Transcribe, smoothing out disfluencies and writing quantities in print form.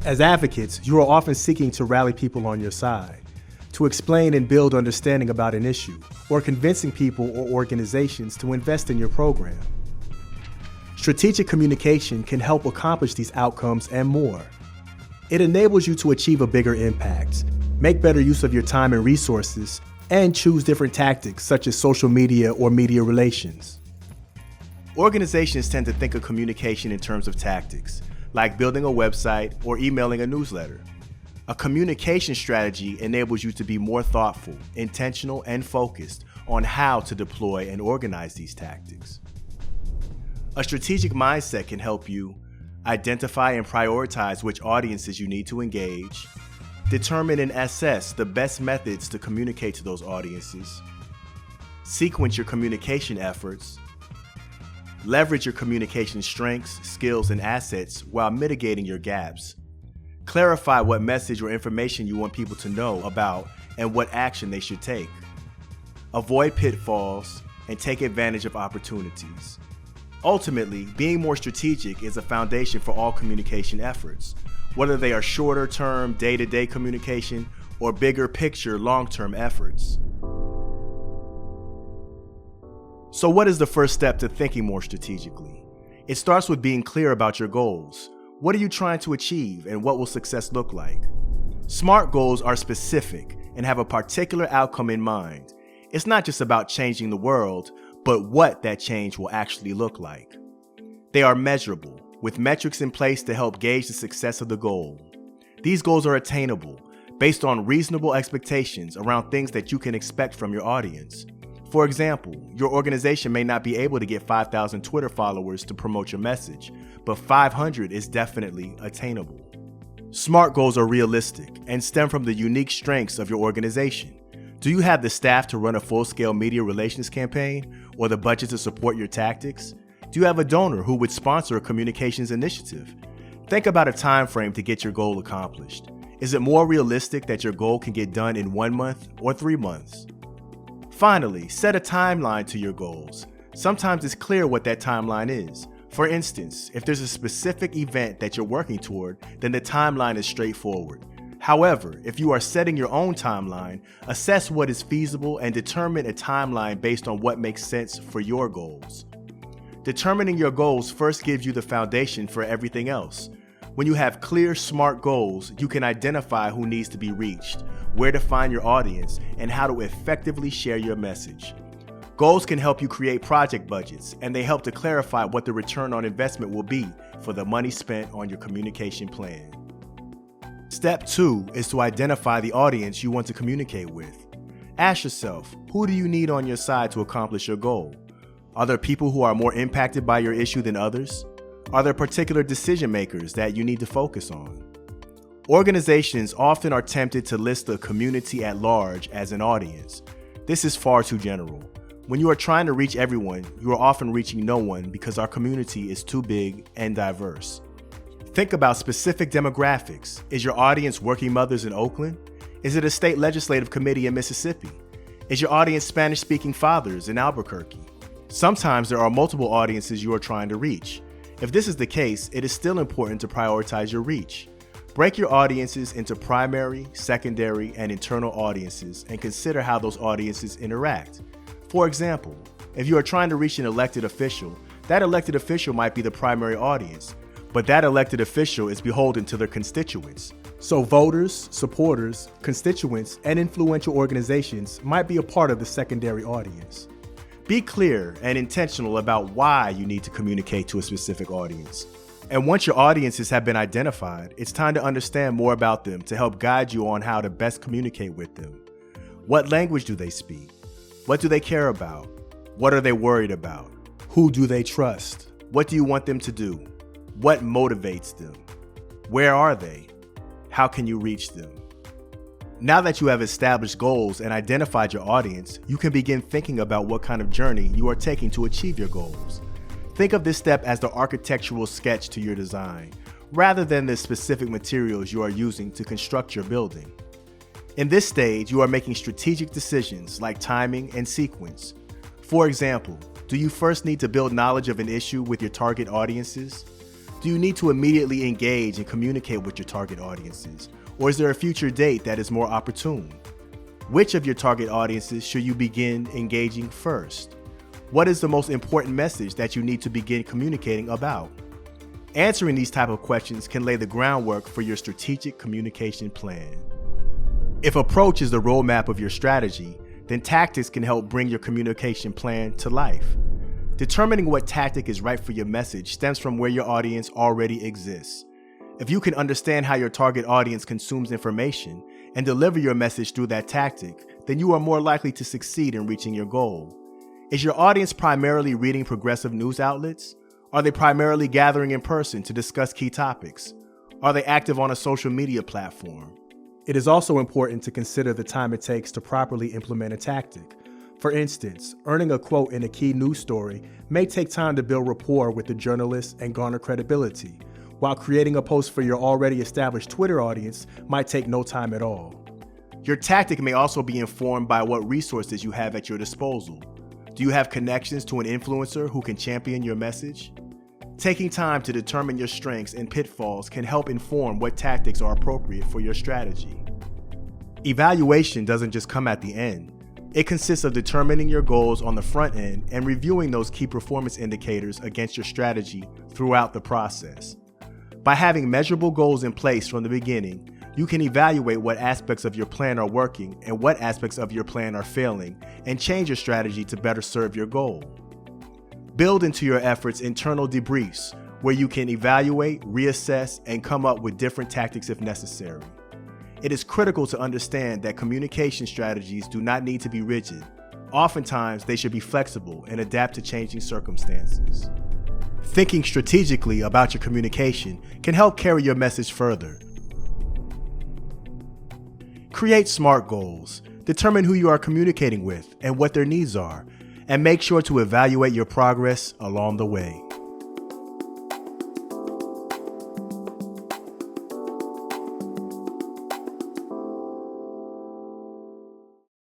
As advocates, you are often seeking to rally people on your side, to explain and build understanding about an issue, or convincing people or organizations to invest in your program. Strategic communication can help accomplish these outcomes and more. It enables you to achieve a bigger impact, make better use of your time and resources, and choose different tactics such as social media or media relations. Organizations tend to think of communication in terms of tactics, like building a website or emailing a newsletter. A communication strategy enables you to be more thoughtful, intentional, and focused on how to deploy and organize these tactics. A strategic mindset can help you identify and prioritize which audiences you need to engage, determine and assess the best methods to communicate to those audiences, sequence your communication efforts, leverage your communication strengths, skills, and assets while mitigating your gaps, clarify what message or information you want people to know about and what action they should take, avoid pitfalls, and take advantage of opportunities. Ultimately, being more strategic is a foundation for all communication efforts, whether they are shorter-term, day-to-day communication or bigger picture, long-term efforts. So what is the first step to thinking more strategically? It starts with being clear about your goals. What are you trying to achieve, and what will success look like? SMART goals are specific and have a particular outcome in mind. It's not just about changing the world, but what that change will actually look like. They are measurable, with metrics in place to help gauge the success of the goal. These goals are attainable, based on reasonable expectations around things that you can expect from your audience. For example, your organization may not be able to get 5,000 Twitter followers to promote your message, but 500 is definitely attainable. SMART goals are realistic and stem from the unique strengths of your organization. Do you have the staff to run a full-scale media relations campaign or the budget to support your tactics? Do you have a donor who would sponsor a communications initiative? Think about a time frame to get your goal accomplished. Is it more realistic that your goal can get done in 1 month or 3 months? Finally, set a timeline to your goals. Sometimes it's clear what that timeline is. For instance, if there's a specific event that you're working toward, then the timeline is straightforward. However, if you are setting your own timeline, assess what is feasible and determine a timeline based on what makes sense for your goals. Determining your goals first gives you the foundation for everything else. When you have clear, SMART goals, you can identify who needs to be reached, where to find your audience, and how to effectively share your message. Goals can help you create project budgets, and they help to clarify what the return on investment will be for the money spent on your communication plan. Step 2 is to identify the audience you want to communicate with. Ask yourself, who do you need on your side to accomplish your goal? Are there people who are more impacted by your issue than others? Are there particular decision makers that you need to focus on? Organizations often are tempted to list the community at large as an audience. This is far too general. When you are trying to reach everyone, you are often reaching no one because our community is too big and diverse. Think about specific demographics. Is your audience working mothers in Oakland? Is it a state legislative committee in Mississippi? Is your audience Spanish-speaking fathers in Albuquerque? Sometimes there are multiple audiences you are trying to reach. If this is the case, it is still important to prioritize your reach. Break your audiences into primary, secondary, and internal audiences and consider how those audiences interact. For example, if you are trying to reach an elected official, that elected official might be the primary audience, but that elected official is beholden to their constituents. So voters, supporters, constituents, and influential organizations might be a part of the secondary audience. Be clear and intentional about why you need to communicate to a specific audience. And once your audiences have been identified, it's time to understand more about them to help guide you on how to best communicate with them. What language do they speak? What do they care about? What are they worried about? Who do they trust? What do you want them to do? What motivates them? Where are they? How can you reach them? Now that you have established goals and identified your audience, you can begin thinking about what kind of journey you are taking to achieve your goals. Think of this step as the architectural sketch to your design, rather than the specific materials you are using to construct your building. In this stage, you are making strategic decisions like timing and sequence. For example, do you first need to build knowledge of an issue with your target audiences? Do you need to immediately engage and communicate with your target audiences? Or is there a future date that is more opportune? Which of your target audiences should you begin engaging first? What is the most important message that you need to begin communicating about? Answering these type of questions can lay the groundwork for your strategic communication plan. If approach is the roadmap of your strategy, then tactics can help bring your communication plan to life. Determining what tactic is right for your message stems from where your audience already exists. If you can understand how your target audience consumes information and deliver your message through that tactic, then you are more likely to succeed in reaching your goal. Is your audience primarily reading progressive news outlets? Are they primarily gathering in person to discuss key topics? Are they active on a social media platform? It is also important to consider the time it takes to properly implement a tactic. For instance, earning a quote in a key news story may take time to build rapport with the journalist and garner credibility, while creating a post for your already established Twitter audience might take no time at all. Your tactic may also be informed by what resources you have at your disposal. Do you have connections to an influencer who can champion your message? Taking time to determine your strengths and pitfalls can help inform what tactics are appropriate for your strategy. Evaluation doesn't just come at the end. It consists of determining your goals on the front end and reviewing those key performance indicators against your strategy throughout the process. By having measurable goals in place from the beginning, you can evaluate what aspects of your plan are working and what aspects of your plan are failing, and change your strategy to better serve your goal. Build into your efforts internal debriefs where you can evaluate, reassess, and come up with different tactics if necessary. It is critical to understand that communication strategies do not need to be rigid. Oftentimes, they should be flexible and adapt to changing circumstances. Thinking strategically about your communication can help carry your message further. Create SMART goals. Determine who you are communicating with and what their needs are, and make sure to evaluate your progress along the way.